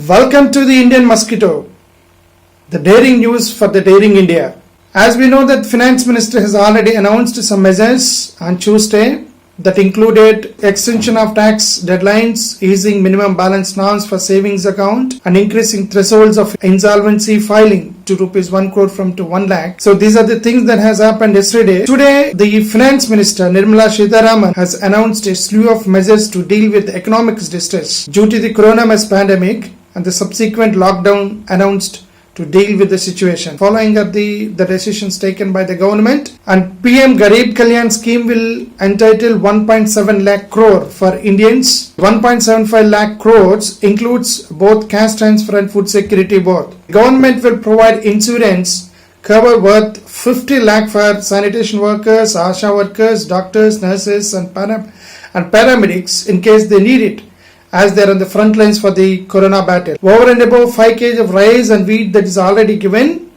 Welcome to the Indian Mosquito, the daring news for the daring India. As we know that Finance Minister has already announced some measures on Tuesday that included extension of tax deadlines, easing minimum balance norms for savings account and increasing thresholds of insolvency filing to rupees 1 crore from to 1 lakh. So these are the things that has happened yesterday. Today, the Finance Minister Nirmala Sitharaman has announced a slew of measures to deal with economic distress due to the coronavirus pandemic and the subsequent lockdown announced to deal with the situation. Following up the decisions taken by the government, and PM Garib Kalyan scheme will entitle 1.7 lakh crore for Indians. 1.75 lakh crores includes both cash transfer and food security both. Government will provide insurance cover worth 50 lakh for sanitation workers, ASHA workers, doctors, nurses and paramedics in case they need it, as they are on the front lines for the corona battle. Over and above 5 kg of rice and wheat that is already given.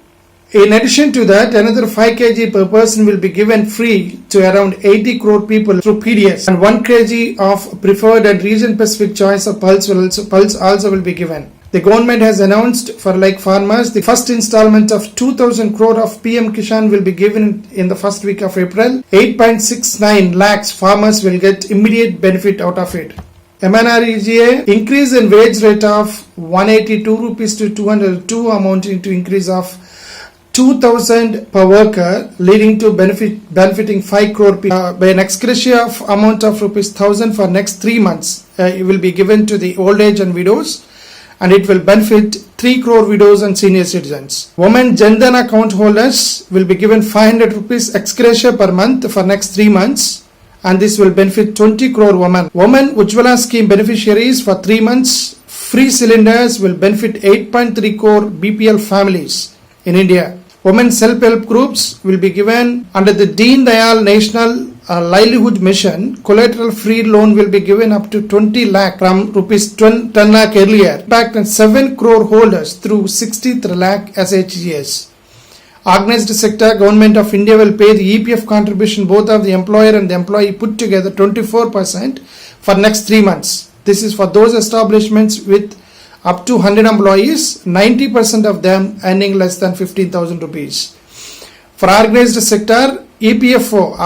In addition to that, another 5 kg per person will be given free to around 80 crore people through PDS, and 1 kg of preferred and region-specific choice of pulse also will be given. The government has announced for farmers, the first installment of 2,000 crore of PM Kishan will be given in the first week of April. 8.69 lakhs farmers will get immediate benefit out of it. MNREGA increase in wage rate of 182 rupees to 202, amounting to increase of 2,000 per worker, leading to benefiting 5 crore people. By an ex gratia of amount of rupees 1,000 for next 3 months, it will be given to the old age and widows, and it will benefit 3 crore widows and senior citizens. Women Jandan account holders will be given 500 rupees ex gratia per month for next 3 months. And this will benefit 20 crore women. Women Ujjwala scheme beneficiaries for 3 months. Free cylinders will benefit 8.3 crore BPL families in India. Women self-help groups will be given under the Deen Dayal National Livelihood Mission. Collateral free loan will be given up to 20 lakh from rupees 10 lakh earlier. Impact on 7 crore holders through 63 lakh SHGS. Organized sector, Government of India will pay the EPF contribution both of the employer and the employee put together 24% for next 3 months. This is for those establishments with up to 100 employees, 90% of them earning less than 15,000 rupees. For organized sector, EPFO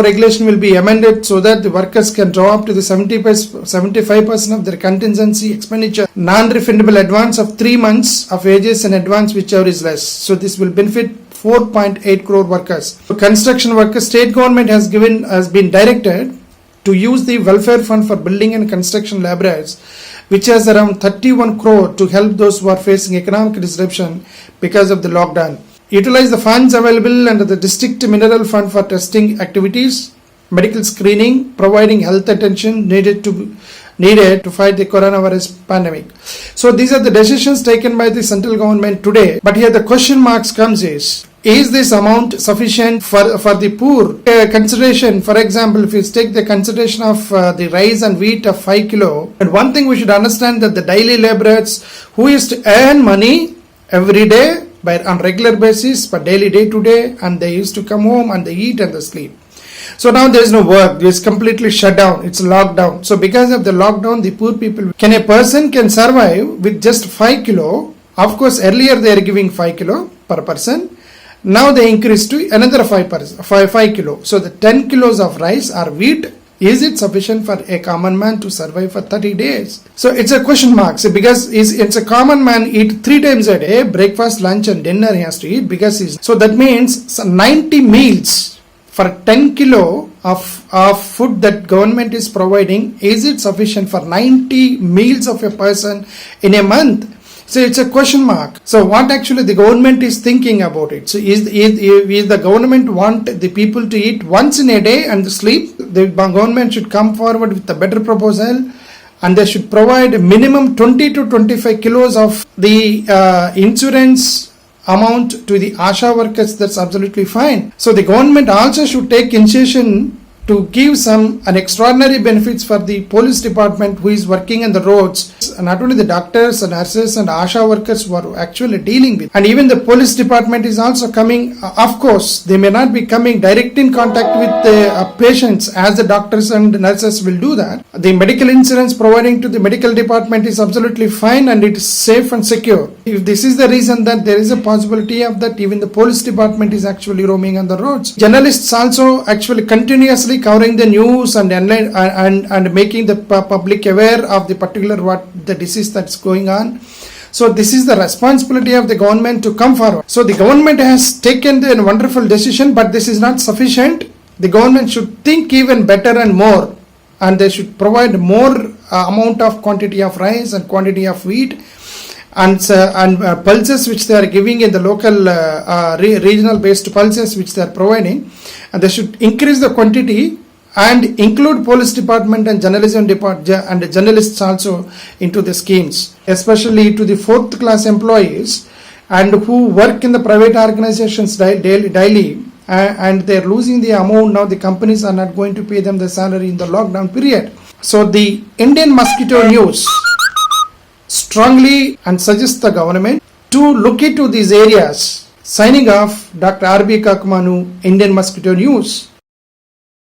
regulation will be amended so that the workers can draw up to the 75% of their contingency expenditure, non-refundable advance of 3 months of wages in advance, whichever is less. So this will benefit 4.8 crore workers. For construction workers, state government has been directed to use the welfare fund for building and construction laborers, which has around 31 crore to help those who are facing economic disruption because of the lockdown. Utilize the funds available under the district mineral fund for testing activities, medical screening, providing health attention needed to fight the coronavirus pandemic. So these are the decisions taken by the central government today. But here the question marks comes is this amount sufficient for the poor? Consideration, for example, if you take the consideration of the rice and wheat of 5 kilo, and one thing we should understand that the daily laborers who used to earn money every day on regular basis, but daily day to day, and they used to come home and they eat and they sleep. So now there is no work. It's completely shut down. It's locked down. So because of the lockdown, the poor people, a person can survive with just 5 kilo. Of course, earlier they are giving 5 kilo per person. Now they increase to another 5 kilo. So the 10 kilos of rice or wheat, is it sufficient for a common man to survive for 30 days? So it's a question mark. So because it's a common man eat 3 times a day, breakfast, lunch and dinner he has to eat, because so that means 90 meals for 10 kilo of food that government is providing. Is it sufficient for 90 meals of a person in a month? So it's a question mark. So what actually the government is thinking about it? So is the government want the people to eat once in a day and sleep? The government should come forward with a better proposal, and they should provide minimum 20 to 25 kilos of the insurance amount to the ASHA workers. That's absolutely fine. So the government also should take initiation to give an extraordinary benefits for the police department who is working on the roads. Not only the doctors and nurses and ASHA workers who are actually dealing with, and even the police department is also coming. Of course, they may not be coming direct in contact with the patients as the doctors and nurses will do that. The medical insurance providing to the medical department is absolutely fine and it is safe and secure. If this is the reason, that there is a possibility of that even the police department is actually roaming on the roads. Journalists also actually continuously covering the news and making the public aware of the particular the disease that's going on. So this is the responsibility of the government to come forward. So the government has taken a wonderful decision, but this is not sufficient. The government should think even better and more, and they should provide more amount of quantity of rice and quantity of wheat and pulses which they are giving in the local regional based pulses which they are providing, and they should increase the quantity and include police department and journalism department and journalists also into the schemes, especially to the 4th class employees and who work in the private organizations daily, and they are losing the amount. Now the companies are not going to pay them the salary in the lockdown period. So the Indian Mosquito News strongly and suggests the government to look into these areas. Signing off, Dr. R.B. Kakumanu, Indian Mosquito News.